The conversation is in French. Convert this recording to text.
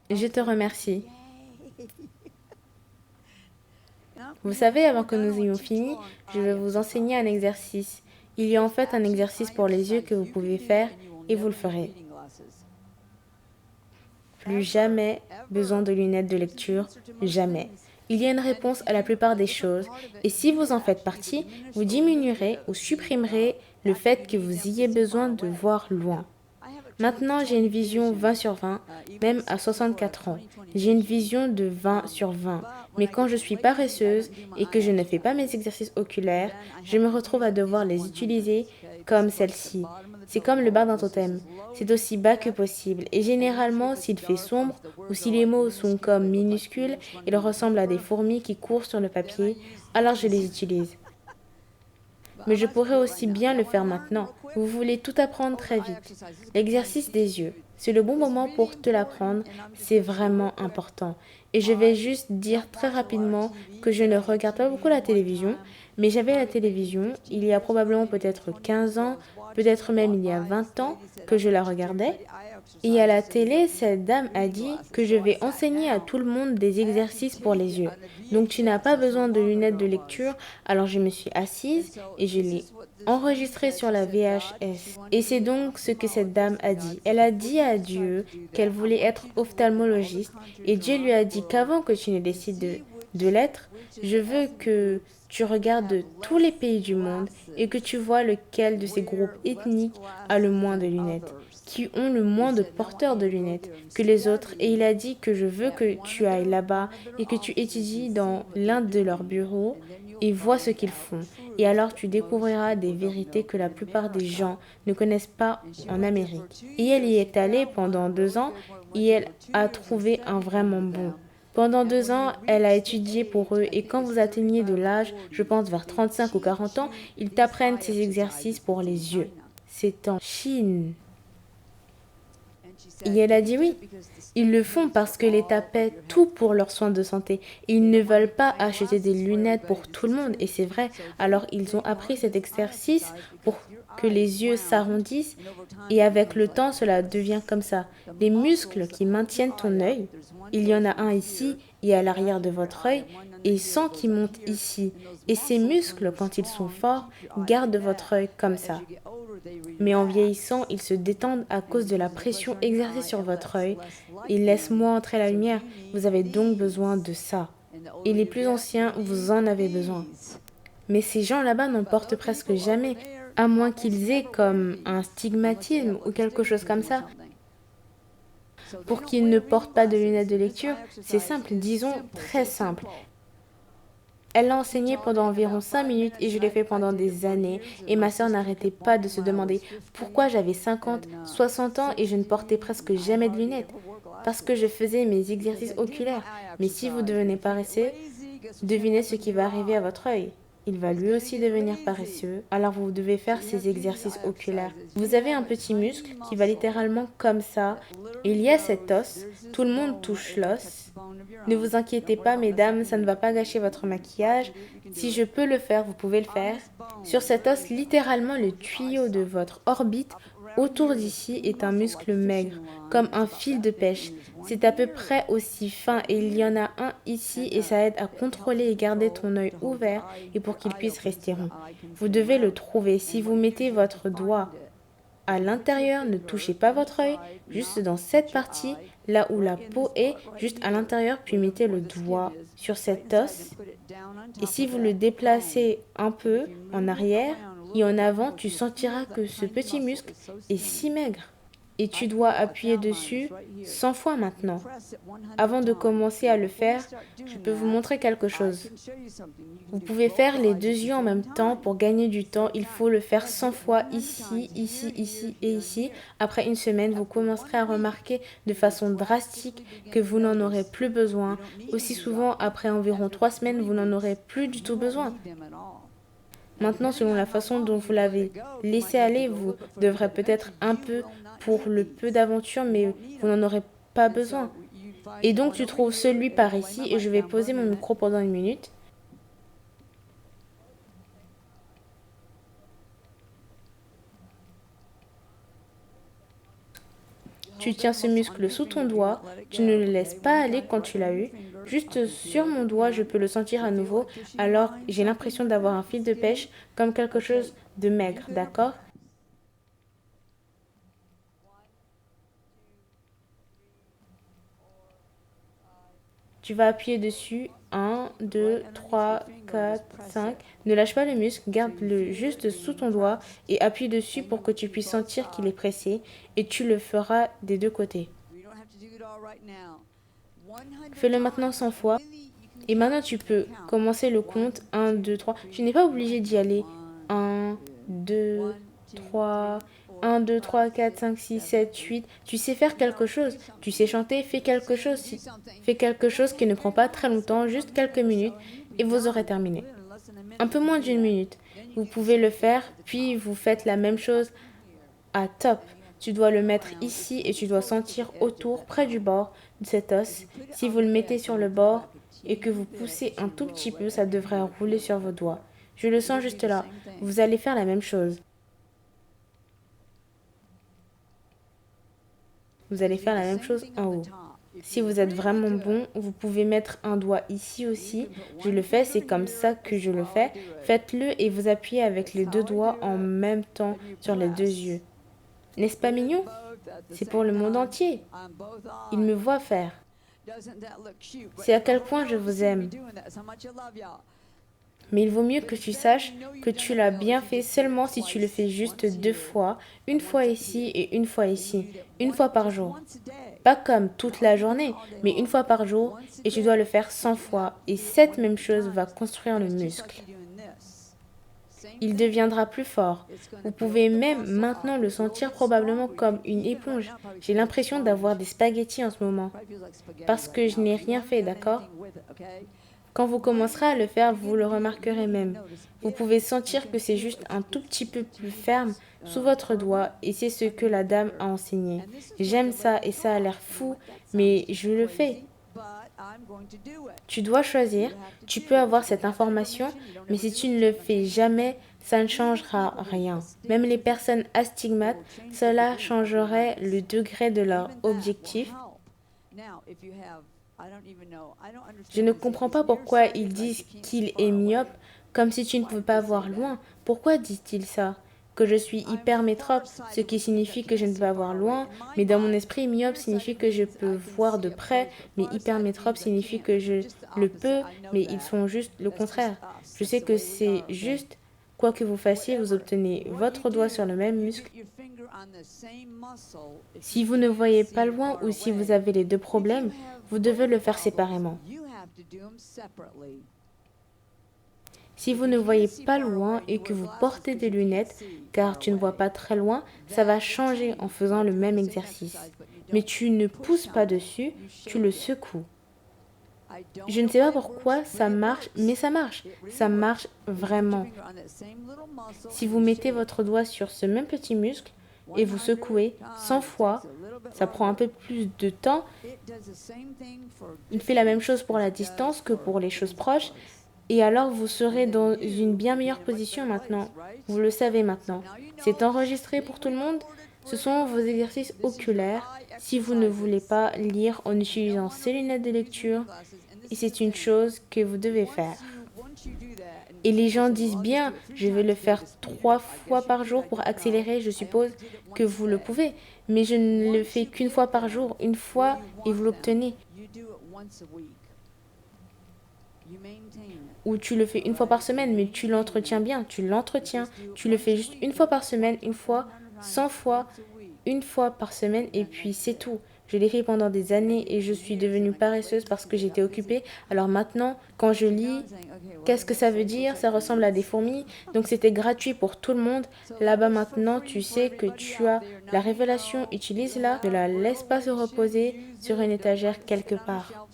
Je te remercie. Vous savez, avant que nous ayons fini, je vais vous enseigner un exercice. Il y a en fait un exercice pour les yeux que vous pouvez faire et vous le ferez. Plus jamais besoin de lunettes de lecture, jamais. Il y a une réponse à la plupart des choses, et si vous en faites partie, vous diminuerez ou supprimerez le fait que vous ayez besoin de voir loin. Maintenant, j'ai une vision 20 sur 20, même à 64 ans. J'ai une vision de 20 sur 20. Mais quand je suis paresseuse et que je ne fais pas mes exercices oculaires, je me retrouve à devoir les utiliser comme celle-ci. C'est comme le bas d'un totem. C'est aussi bas que possible. Et généralement, s'il fait sombre ou si les mots sont comme minuscules, ils ressemblent à des fourmis qui courent sur le papier, alors je les utilise. Mais je pourrais aussi bien le faire maintenant. Vous voulez tout apprendre très vite. L'exercice des yeux, c'est le bon moment pour te l'apprendre, c'est vraiment important. Et je vais juste dire très rapidement que je ne regarde pas beaucoup la télévision, mais j'avais la télévision il y a probablement peut-être 15 ans, peut-être même il y a 20 ans que je la regardais. Et à la télé, cette dame a dit que je vais enseigner à tout le monde des exercices pour les yeux. Donc tu n'as pas besoin de lunettes de lecture. Alors je me suis assise et je l'ai enregistré sur la VHS. Et c'est donc ce que cette dame a dit. Elle a dit à Dieu qu'elle voulait être ophtalmologiste et Dieu lui a dit qu'avant que tu ne décides de l'être, je veux que tu regardes tous les pays du monde et que tu vois lequel de ces groupes ethniques a le moins de lunettes, qui ont le moins de porteurs de lunettes que les autres. Et il a dit que je veux que tu ailles là-bas et que tu étudies dans l'un de leurs bureaux et vois ce qu'ils font. Et alors tu découvriras des vérités que la plupart des gens ne connaissent pas en Amérique. Et elle y est allée pendant 2 ans et elle a trouvé un vraiment bon. Pendant 2 ans, elle a étudié pour eux et quand vous atteignez de l'âge, je pense vers 35 ou 40 ans, ils t'apprennent ces exercices pour les yeux. C'est en Chine. Et elle a dit oui. Ils le font parce que l'État paie tout pour leurs soins de santé. Ils ne veulent pas acheter des lunettes pour tout le monde, et c'est vrai. Alors ils ont appris cet exercice pour que les yeux s'arrondissent, et avec le temps, cela devient comme ça. Les muscles qui maintiennent ton œil, il y en a un ici et à l'arrière de votre œil, et 100 qui montent ici. Et ces muscles, quand ils sont forts, gardent votre œil comme ça. Mais en vieillissant, ils se détendent à cause de la pression exercée sur votre œil. Ils laissent moins entrer la lumière. Vous avez donc besoin de ça. Et les plus anciens, vous en avez besoin. Mais ces gens là-bas n'en portent presque jamais, à moins qu'ils aient comme un stigmatisme ou quelque chose comme ça. Pour qu'ils ne portent pas de lunettes de lecture, c'est simple, disons très simple. Elle l'a enseigné pendant environ 5 minutes et je l'ai fait pendant des années. Et ma sœur n'arrêtait pas de se demander pourquoi j'avais 50, 60 ans et je ne portais presque jamais de lunettes. Parce que je faisais mes exercices oculaires. Mais si vous devenez paresseux, devinez ce qui va arriver à votre œil. Il va lui aussi devenir paresseux, alors vous devez faire ces exercices oculaires. Vous avez un petit muscle qui va littéralement comme ça. Il y a cet os, tout le monde touche l'os. Ne vous inquiétez pas, mesdames, ça ne va pas gâcher votre maquillage. Si je peux le faire, vous pouvez le faire. Sur cet os, littéralement le tuyau de votre orbite autour d'ici est un muscle maigre, comme un fil de pêche. C'est à peu près aussi fin et il y en a un ici et ça aide à contrôler et garder ton œil ouvert et pour qu'il puisse rester rond. Vous devez le trouver. Si vous mettez votre doigt à l'intérieur, ne touchez pas votre œil, juste dans cette partie, là où la peau est, juste à l'intérieur, puis mettez le doigt sur cet os. Et si vous le déplacez un peu en arrière et en avant, tu sentiras que ce petit muscle est si maigre. Et tu dois appuyer dessus 100 fois maintenant. Avant de commencer à le faire, je peux vous montrer quelque chose. Vous pouvez faire les deux yeux en même temps pour gagner du temps. Il faut le faire 100 fois ici, ici, ici et ici. Après une semaine, vous commencerez à remarquer de façon drastique que vous n'en aurez plus besoin. Aussi souvent, après environ 3 semaines, vous n'en aurez plus du tout besoin. Maintenant, selon la façon dont vous l'avez laissé aller, vous devrez peut-être un peu pour le peu d'aventure, mais vous n'en aurez pas besoin. Et donc, tu trouves celui par ici et je vais poser mon micro pendant 1 minute. Tu tiens ce muscle sous ton doigt, tu ne le laisses pas aller quand tu l'as eu. Juste sur mon doigt, je peux le sentir à nouveau, alors j'ai l'impression d'avoir un fil de pêche comme quelque chose de maigre, d'accord? Tu vas appuyer dessus. 1, 2, 3, 4, 5. Ne lâche pas le muscle, garde-le juste sous ton doigt et appuie dessus pour que tu puisses sentir qu'il est pressé et tu le feras des deux côtés. Fais-le maintenant 100 fois et maintenant tu peux commencer le compte. 1, 2, 3. Tu n'es pas obligé d'y aller. 1, 2, 3. 1, 2, 3, 4, 5, 6, 7, 8. Tu sais faire quelque chose. Tu sais chanter, fais quelque chose. Fais quelque chose qui ne prend pas très longtemps, juste quelques minutes, et vous aurez terminé. Un peu moins d'une minute. Vous pouvez le faire, puis vous faites la même chose à top. Tu dois le mettre ici et tu dois sentir autour, près du bord de cet os. Si vous le mettez sur le bord et que vous poussez un tout petit peu, ça devrait rouler sur vos doigts. Je le sens juste là. Vous allez faire la même chose. Vous allez faire la même chose en haut. Si vous êtes vraiment bon, vous pouvez mettre un doigt ici aussi. Je le fais, c'est comme ça que je le fais. Faites-le et vous appuyez avec les deux doigts en même temps sur les deux yeux. N'est-ce pas mignon? C'est pour le monde entier. Il me voit faire. C'est à quel point je vous aime. Mais il vaut mieux que tu saches que tu l'as bien fait seulement si tu le fais juste 2 fois, une fois ici et une fois ici, une fois par jour. Pas comme toute la journée, mais une fois par jour, et tu dois le faire 100 fois, et cette même chose va construire le muscle. Il deviendra plus fort. Vous pouvez même maintenant le sentir probablement comme une éponge. J'ai l'impression d'avoir des spaghettis en ce moment, parce que je n'ai rien fait, d'accord? Quand vous commencerez à le faire, vous le remarquerez même. Vous pouvez sentir que c'est juste un tout petit peu plus ferme sous votre doigt et c'est ce que la dame a enseigné. J'aime ça et ça a l'air fou, mais je le fais. Tu dois choisir, tu peux avoir cette information, mais si tu ne le fais jamais, ça ne changera rien. Même les personnes astigmates, cela changerait le degré de leur objectif. Je ne comprends pas pourquoi ils disent qu'il est myope, comme si tu ne peux pas voir loin. Pourquoi disent-ils ça? Que je suis hypermétrope, ce qui signifie que je ne peux pas voir loin, mais dans mon esprit, myope signifie que je peux voir de près, mais hypermétrope signifie que je le peux, mais ils sont juste le contraire. Je sais que c'est juste, quoi que vous fassiez, vous obtenez votre doigt sur le même muscle. Si vous ne voyez pas loin ou si vous avez les deux problèmes, vous devez le faire séparément. Si vous ne voyez pas loin et que vous portez des lunettes, car tu ne vois pas très loin, ça va changer en faisant le même exercice. Mais tu ne pousses pas dessus, tu le secoues. Je ne sais pas pourquoi ça marche, mais ça marche. Ça marche vraiment. Si vous mettez votre doigt sur ce même petit muscle et vous secouez 100 fois, ça prend un peu plus de temps. Il fait la même chose pour la distance que pour les choses proches. Et alors vous serez dans une bien meilleure position maintenant. Vous le savez maintenant. C'est enregistré pour tout le monde. Ce sont vos exercices oculaires si vous ne voulez pas lire en utilisant ces lunettes de lecture. Et c'est une chose que vous devez faire. Et les gens disent bien, je vais le faire 3 fois par jour pour accélérer, je suppose que vous le pouvez. Mais je ne le fais qu'une fois par jour, une fois et vous l'obtenez. Ou tu le fais une fois par semaine, mais tu l'entretiens bien, tu l'entretiens. Tu le fais juste une fois par semaine, une fois, 100 fois, une fois par semaine, et puis c'est tout. Je l'ai fait pendant des années et je suis devenue paresseuse parce que j'étais occupée. Alors maintenant, quand je lis, qu'est-ce que ça veut dire? Ça ressemble à des fourmis. Donc c'était gratuit pour tout le monde. Là-bas maintenant, tu sais que tu as la révélation. Utilise-la. Ne la laisse pas se reposer sur une étagère quelque part.